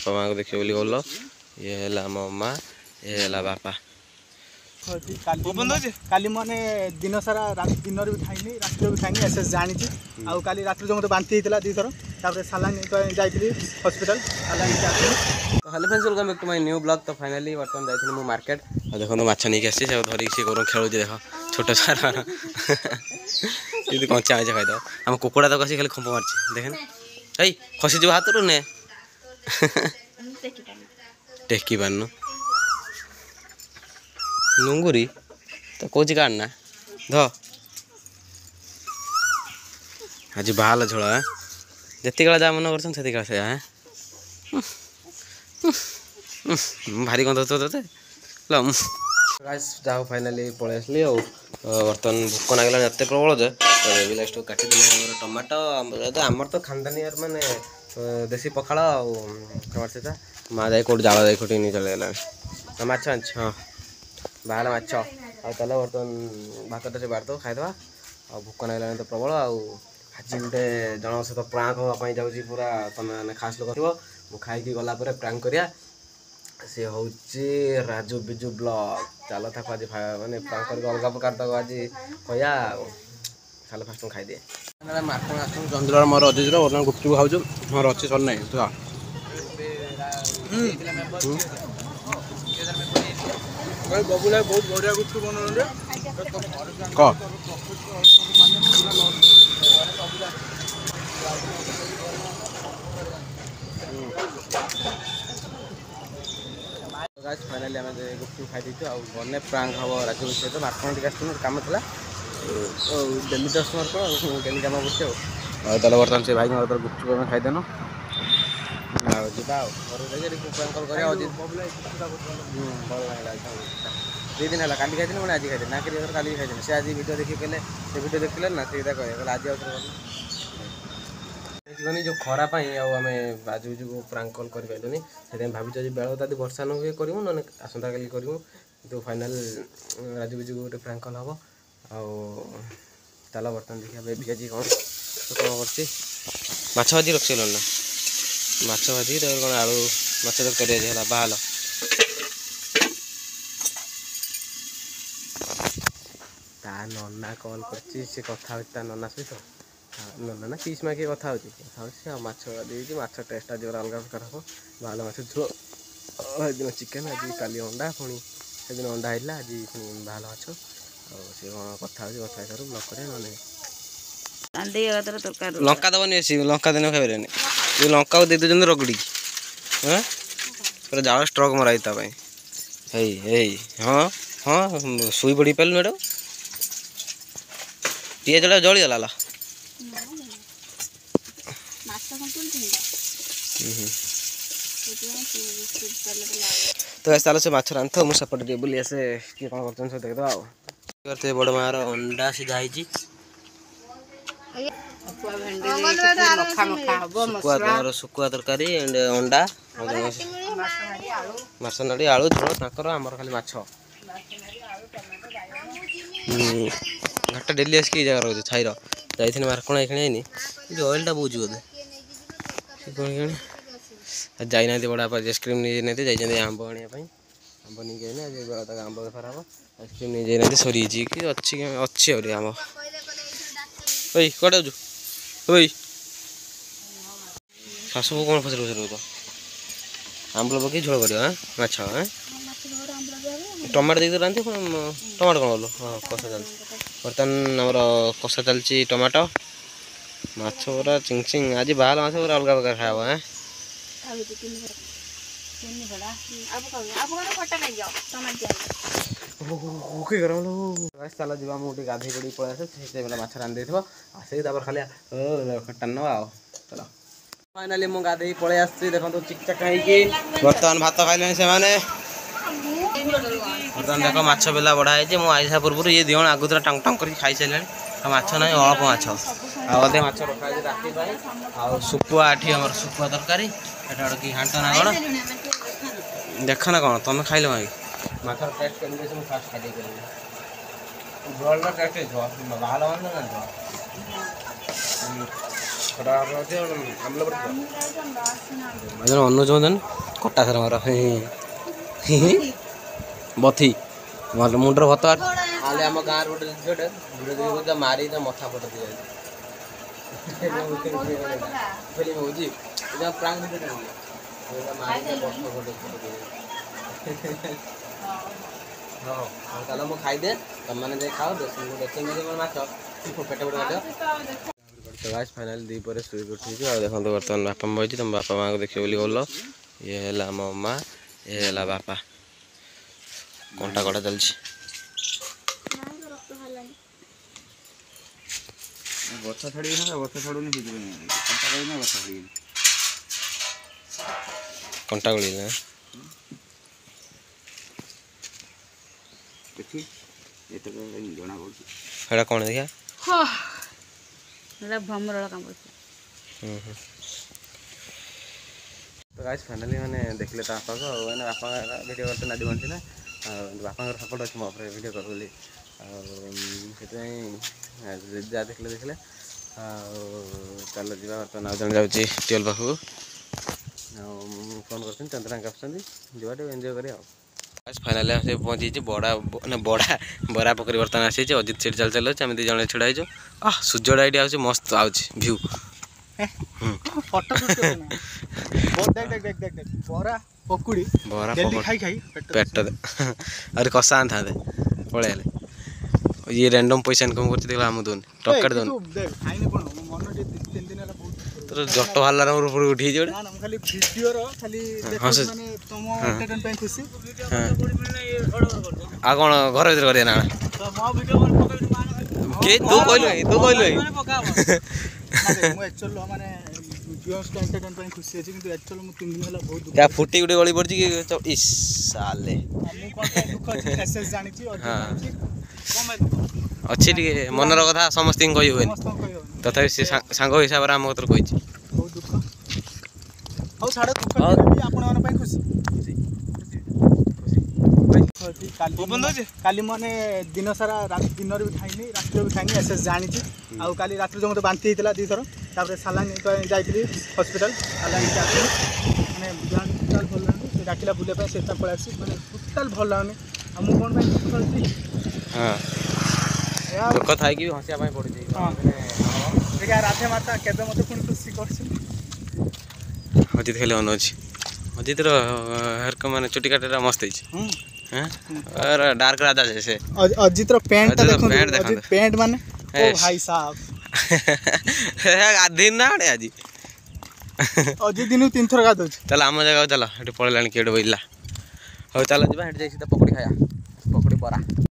बापा माँ को देखिए बोली बोल ये है मो माँ ये है बापा काली मैंने दिन सारा दिन भी खाइनी रात भी खाइनी एसएस जानी आउ काली रात जो मत बांती होता दुई थर सालान जाइली हस्पिटाल सालान hello friends welcome back to my new blog. तो फाइनली बर्तमान जाइए मुझे मार्केट और देखो माछ नहीं आसी धरिक सी गरम खेलुचे देख छोट छुआ ये कंचा माछ खाईद आम कुकुड़ा तक आसी खाली खंप मार्ची देखें आई खसीज हाथ रू ने टेकी पारनु नुंगुरी तो कौच काटना ध आज बाल झोल जिते जा मन कर से भारी गंध तो ते जा फाइनाली पलि आसली बर्तमान भोक लगे एत प्रबल जे लास्ट काटी टमाटो आमर तो खानदानी यार माने देसी पखाड़ टमाटो सहित माँ जाए कौट जाल जाए खोटी नहीं चलेगा माछ आंच हाँ बाहर माछ आलो बर्तमान भात से बाढ़ दो खाईदे भोक लगे तो प्रबल आज गोटे जन सहित प्रांक हाँपाई जाऊँगी पूरा तुम मैंने खास लोग थो खाई गला प्रांक करिया सी हूँ राजू बिजू ब्लॉग चलो था आज माने प्रांक कर अलग प्रकार तक आज कहया चलो फास्ट खाईदे मार्केट आस चंद्र मोर अजीज बर्तमान गुपचुप खाऊ मोर अच्छी सर ना बबुला बहुत बढ़िया गुपचुप बना कह फाइनाली आम गुपचुप खाई देचु गने प्रांक हम राजू सहित मार्केट टे आस कम था डेली कस्टमर को डेली कम कर बर्तमान से भाई गुपचुप आम खाईदेनु जावा घर प्रांक कल भल लगे दुई दिन है काली खाई मैंने आज खाई ना कि काली खाई से आज वीडियो देखिए कहले से वीडियो देखिले ना सीधा कहे आज आउ जो खराप आम आज को प्रांक कल कर पारे से भाई बेल तादी वर्षा न हुए करूँ ना आसंता काली करूँ तो फाइनाल राजू बिजू गोटे प्रांक कल हम चलो बर्तमान देखिए बेबी आज कौन कौन कर भाजी रखी ना माछ भाजी कौन आलू माछ तरकारी आज है बाल ता नना कल कर कथा नना सहित नना ना पीस माँ किए कथा माछ देती माछ टेस्ट आज अलग प्रकार हम बाल माछ झोल दिन चिकेन आज काली अंडा पुणी से दिन अंडा होता आज पुणी बाल माछ सी कौन कथा कथा सारू ब्लॉक करें लंका दबनी बेसी लंका दिन खाइबे ये लंका को दे दे रगड़ी हाँ पूरा जाल स्ट्रोक मराई हाँ हाँ शुई पड़ी पारे मैडम पीज जलीगला तो चलो से माछ रांध मुझे सपटे बुली आसे किए कौन कर देखते बड़ मार अंडा सीधा शुकुआ तरकारी अंडा मसनाड़ी आलू झोल तर आमर खाली माछ घाटा डेली आसिक जगह रोचे छाईर जाइए मार्कण खेणी जो ऑयलटा बोझ बोधे कौन जाना बड़ा आइसक्रीम नहीं जाइए आंब आने आंब नहीं गए आज बेला तक आंब बेपार हम आइसक्रीम नहीं जाना सरी कि अच्छी आम ओई कटे जाऊ ओई शाशु कौन फसर तो आंबल पकई झोल कर माछ टमाटो देख रांधि टमाटो कौन बोलो हाँ कषा चलती बर्तमान आमर कषा चलती टमाटो माछ पूरा चिंग चिंग आज बाल माछ पूरा अलग प्रकार खाया चलो जी मुझे गाधे पड़ी पलि आसे माछ रांधि देव आसे खाली खटा न चलो फाइनाली मुझे गाधे पलि आसी देखो चिकचाक बर्तमान भात खाइले से बर्तमान देख माछ बेला बढ़ा है मुझे आइसा पूर्व ये दिवन आगुरा टांग टांग कर खाई सारे माछ ना अल्प माछ आधे माछ रखा राति शुकुआ आम शुकुआ तरकारी गोटे कि घाट ना कौन देख ना कौन तुम खाइल माँ माछर टेस्ट कर फास्ट खाई झोल टेस्ट बाल मान ଅନୁଜ ମଦନ କଟା ସାର ମୋର ବଥି ମୁଣ୍ଡର ଭତ ଆଲେ ଆମ ଗାଁର ଗୋଟେ ଝିଅଟେ ଭିଡ଼ିଓ ମାରି ତା ମଥା ଫଟୋ ଦିଆଯାଇଛି ଫିଲ୍ମ ହେଉଛି ପ୍ରାଙ୍କ ଭିଡ଼ିଓ ହଁ ତାହେଲେ ମୁଁ ଖାଇଦେ ତମାନେ ଯାଇ ଖାଅ ଦେଖେଇବି ମାଛ ପେଟ ପେଟ କାଟ तो गाइस फाइनली दी पर सुई उठी और देखो बर्तमान बापा बही तुम बापा माँ को देखिए बोली बोल ये है मो माँ ये है बापा कंटा कटा चलती बर्षा छाड़ी बर्षा छाड़ूनी कंटा गली जना पड़ा कौन देखा भमर काम तो गाइस फाइनली मैंने देखले ता बापा को मैंने बापा वीडियो करते नाडी बनती ना बापा सपोर्ट अच्छे मो वीडियो कर बोली जा देखले देखले चल जा बर्तमान आउ जन जाऊँगी ट्यूबवेल पाखक फोन कर चंद्रांक आसुँच एंजॉय करिए फाइनाली से पहुँची बड़ा ना बड़ा बरा पोखरी बर्तमान आसी अजित सीट चल चल आम दी जन छड़ा हो सूर्य आईडी आस मस्त आउची भ्यू फटो बरा पकुड़ी बरा खाई खाई पेट अरे कषा आन था पलि ये रैंडम पैसा इनकम करती आम दोन टक्का दोन तो जट बाहर ऊपर उठी खाली वीडियो खाली माने तुम एंटरटेन पे खुशी आ कौन घर भीतर करिया ना मो वीडियो के तू कहलु मु एक्चुअली माने व्यूअर्स का एंटरटेन पे खुशी अछि किंतु एक्चुअली मु 3 दिन होला बहुत दुख क्या फुटी गुटे गली पड़ची कि इस साले मु कोन दुख अछि मेसेज जानि छी और अच्छी टे मनर कथा समस्त कही हुए तथापि से सांग हिसाब से आम कतर कही बहुत दुख हो छाड़ दुख आपण मन पे खुशी काली मैंने दिन सारा दिन भी खाइनी रात भी खाइनी एसएस जानी आउ काली रात जो मत बांती होता दी थर तापर सालान जाइली हस्पिटाल सालान मैंने टोटाल भल लगुनि से डाकिला बुले से पलि आसी मैंने टोटाल भल लगुनि मुझे कौन दुख था कि हंसा पड़ी देखा राधे माता केदे मत पुणी खुशी कर अजित खाली अनुज अजित हेयर मैंने चुटी काटा मस्त और डार्क राजा जैसे अजित पैंट देखो पैंट माने ओ भाई साहब दिन ना आज अजित दिन 3 थर गाधो चल आम जगह चल पड़े किए बोला हो चल जा पकड़ी खाया पकड़ी बरा